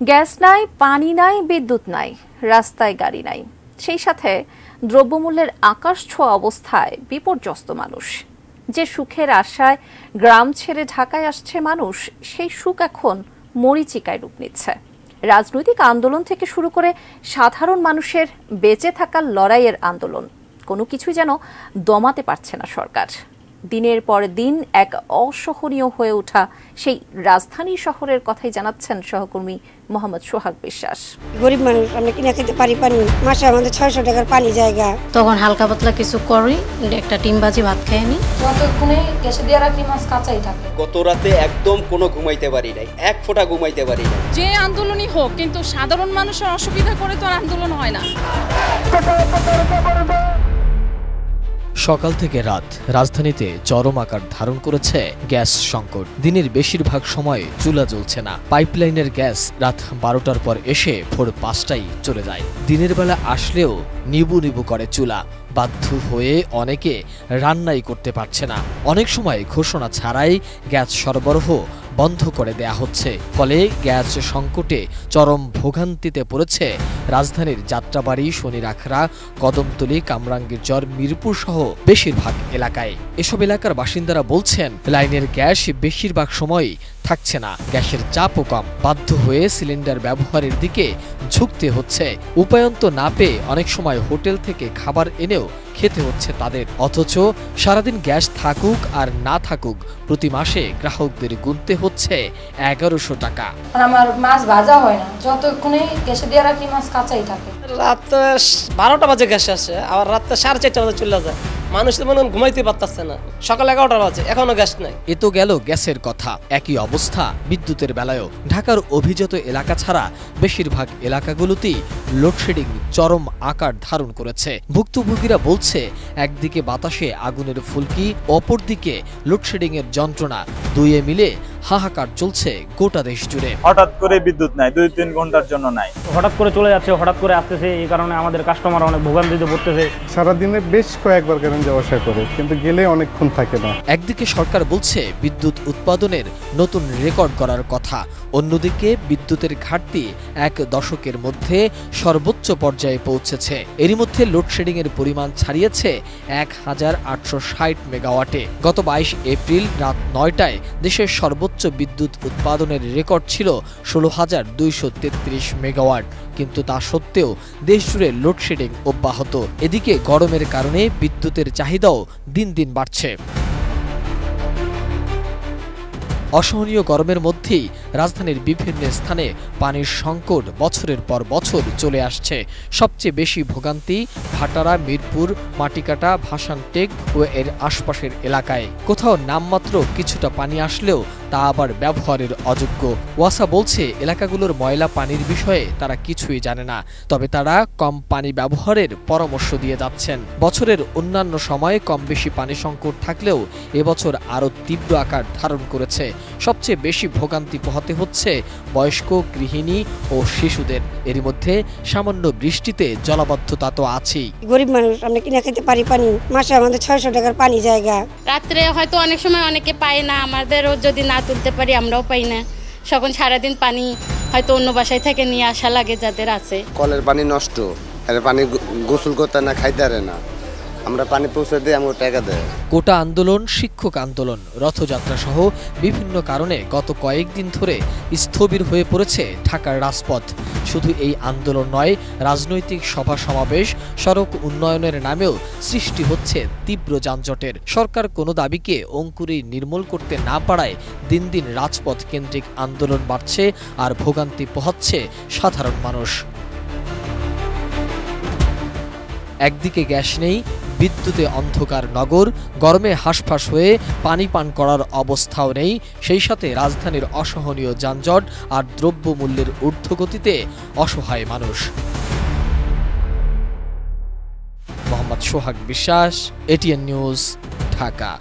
Gas নাই, পানি নাই, বিদ্যুৎ নাই, রাস্তায় গাড়ি নাই, সেই সাথে দ্রব্যমূল্যের আকাশ ছোঁয়া অবস্থায় বিপর্যস্ত মানুষ। যে সুখের আশায় গ্রাম ছেড়ে ঢাকায় আসছে মানুষ, সেই সুখ এখন মরীচিকায় রূপ নিচ্ছে। রাজনৈতিক আন্দোলন থেকে শুরু করে সাধারণ মানুষের বেঁচে থাকার লড়াইয়ের আন্দোলন, কোনো কিছুই যেন দমাতে পারছে না সরকার। দিনের পর দিন এক অসহনীয় হয়ে ওঠা সেই রাজধানী শহরের কথাই জানাচ্ছেন সহকর্মী মোহাম্মদ সোহাগ বিশ্বাস। গরিব মানুষ, আমরা কিনে খেতে পারি পানি, মাসে আমাদের 600 টাকার পানি জায়গা। তখন হালকা পাতলা কিছু করি, একটা ডিম ভাজি ভাত খেয়ে নি। যতক্ষণে গ্যাসে দিয়ে রাখি মাছ কাঁচাই থাকে। গত রাতে একদম কোনো ঘুমাইতে পারি নাই, এক ফোঁটা ঘুমাইতে পারি নাই। যে আন্দোলনই হোক, কিন্তু সাধারণ মানুষের অসুবিধা করে তো আর আন্দোলন হয় না। সকাল থেকে রাত রাজধানীতে চরম আকার ধারণ করেছে গ্যাস সংকট। দিনের বেশিরভাগ সময় চুলা জ্বলছে না। পাইপলাইনের গ্যাস রাত 12টার পর এসে ভোর 5টায় চলে যায়। দিনের বেলা আসলেও নিবু নিবু করে চুলা। বাধ্য হয়ে অনেকে রান্নাই করতে পারছে না। অনেক সময় ঘোষণা ছাড়াই গ্যাস সরবরাহ বন্ধ করে দেয়া হচ্ছে। ফলে গ্যাস সংকটে চরম ভোগান্তিতে পড়েছে রাজধানীর যাত্রাবাড়ি, শনিরাখড়া, কদমতলী, কামরাঙ্গীরচর, মিরপুর সহ বেশিরভাগ এলাকায়। এসব এলাকার বাসিন্দারা বলছেন, লাইনের গ্যাস বেশিরভাগ সময়ই থাকছে না, গ্যাসের চাপও কম। বাধ্য হয়ে সিলিন্ডার ব্যবহারের দিকে ঝুঁকতে হচ্ছে। উপায়ন্ত না পেয়ে অনেক সময় হোটেল থেকে খাবার এনেও খেতে হচ্ছে তাদের। অথচ সারাদিন গ্যাস থাকুক আর না থাকুক, প্রতি মাসে গ্রাহকদের গুনতে হচ্ছে 1100 টাকা। আমার মাছ ভাজা হয় না, যতক্ষণে গ্যাসে দিয়ে রাখি মাছ কাঁচাই থাকে। রাত 12টা বাজে গ্যাস আসে, আবার রাত 4:30 বাজে চলে যায়। মানুষ তো মনে ঘুমাইতে পারতেছে না। সকাল 11টা বাজে, এখনো গ্যাস নাই। এ তো গেল গ্যাসের কথা। একই অবস্থা বিদ্যুতের বেলায়ও। ঢাকার অভিজাত এলাকা ছাড়া বেশিরভাগ এলাকাগুলোতেই লোডশেডিং চরম আকার ধারণ করেছে। ভুক্তভোগীরা বলছে, একদিকে বাতাসে আগুনের ফুলকি, অপরদিকে লোডশেডিং এর যন্ত্রণা, দুইয়ে মিলে হাহাকার চলছে গোটা দেশ জুড়ে। হঠাৎ করে বিদ্যুৎ নাই, 2-3 ঘন্টার জন্য নাই। হঠাৎ করে চলে যাচ্ছে, হঠাৎ করে আসতেছে, এই কারণে আমাদের কাস্টমার অনেক ভোগান্তিতে পড়তেছে। সারাদিনে বেশ কয়েকবার কারেন্ট যাওয়া আসা করে, কিন্তু গেলে অনেকক্ষণ থাকে না। একদিকে সরকার বলছে বিদ্যুৎ উৎপাদনের নতুন রেকর্ড করার কথা, অন্যদিকে বিদ্যুতের ঘাটতি 1 দশকের মধ্যে সর্বোচ্চ পর্যায়ে পৌঁছেছে। এরই মধ্যে লোডশেডিং এর পরিমাণ ছাড়িয়েছে 1860 মেগাওয়াটে। গত 22 এপ্রিল রাত 9টায় দেশের সর্বোচ্চ বিদ্যুৎ উৎপাদনের রেকর্ড ছিল 16,233 মেগাওয়াট। কিন্তু তা সত্ত্বেও দেশজুড়ে লোডশেডিং অব্যাহত। এদিকে গরমের কারণে বিদ্যুতের চাহিদাও দিন দিন বাড়ছে। অসহনীয় গরমের মধ্যেই রাজধানীর বিভিন্ন স্থানে পানির সংকট বছরের পর বছর চলে আসছে। সবচেয়ে বেশি ভোগান্তি ভাটারা, মিরপুর, মাটিকাটা, ভাসানটেক ও এর আশপাশের এলাকায়। কোথাও নামমাত্র কিছুটা পানি আসলেও তা আবার ব্যবহারের অযোগ্য। ওয়াসা বলছে, এলাকাগুলোর ময়লা পানির বিষয়ে তারা কিছুই জানে না, তবে তারা কম পানি ব্যবহারের পরামর্শ দিয়ে যাচ্ছেন। বছরের অন্যান্য সময়ে কম বেশি পানি সংকট থাকলেও এবছর আরও তীব্র আকার ধারণ করেছে। সবচেয়ে বেশি ভোগান্তি পোহাতে হচ্ছে বয়স্ক, গৃহিণী ও শিশুদের। এরই মধ্যে সামান্য বৃষ্টিতে জলাবদ্ধতা তো আছেই। গরিব মানুষ, আমরা কিনে খেতে পারি পানি, মাসে আমাদের 600 টাকার পানি জায়গা। রাত্রে হয়তো অনেক সময় অনেকে পায় না, আমাদেরও যদি না তুলতে পারি আমরাও পাই না। তখন সারাদিন পানি হয়তো অন্য বাসায় থেকে নিয়ে আসা লাগে যাদের আছে। কলের পানি নষ্ট, এর পানি গোসল করতে না, খাইতে পারে না। আমরা পানি পৌঁছে দিই, আমরা টাকা দেয়। কোটা আন্দোলন, শিক্ষক আন্দোলন, রথযাত্রা সহ বিভিন্ন কারণে গত কয়েকদিন ধরে স্থবির হয়ে পড়েছে ঢাকার রাজপথ। শুধু এই আন্দোলন নয়, রাজনৈতিক সভা সমাবেশ, সড়ক উন্নয়নের নামেও সৃষ্টি হচ্ছে তীব্র যানজটের। সরকার কোনো দাবিকে অঙ্কুরেই নির্মূল করতে না পারায় দিন দিন রাজপথ কেন্দ্রিক আন্দোলন বাড়ছে আর ভোগান্তি পোহাচ্ছে সাধারণ মানুষ। একদিকে গ্যাস নেই, বিদ্যুতে অন্ধকার নগর, গরমে হাঁসফাঁস হয়ে পানি পান করার অবস্থাও নেই, সেই সাথে রাজধানীর অসহনীয় যানজট আর দ্রব্যমূল্যের ঊর্ধ্বগতিতে অসহায় মানুষ। মোহাম্মদ সোহাগ বিশ্বাস, এটিএন নিউজ, ঢাকা।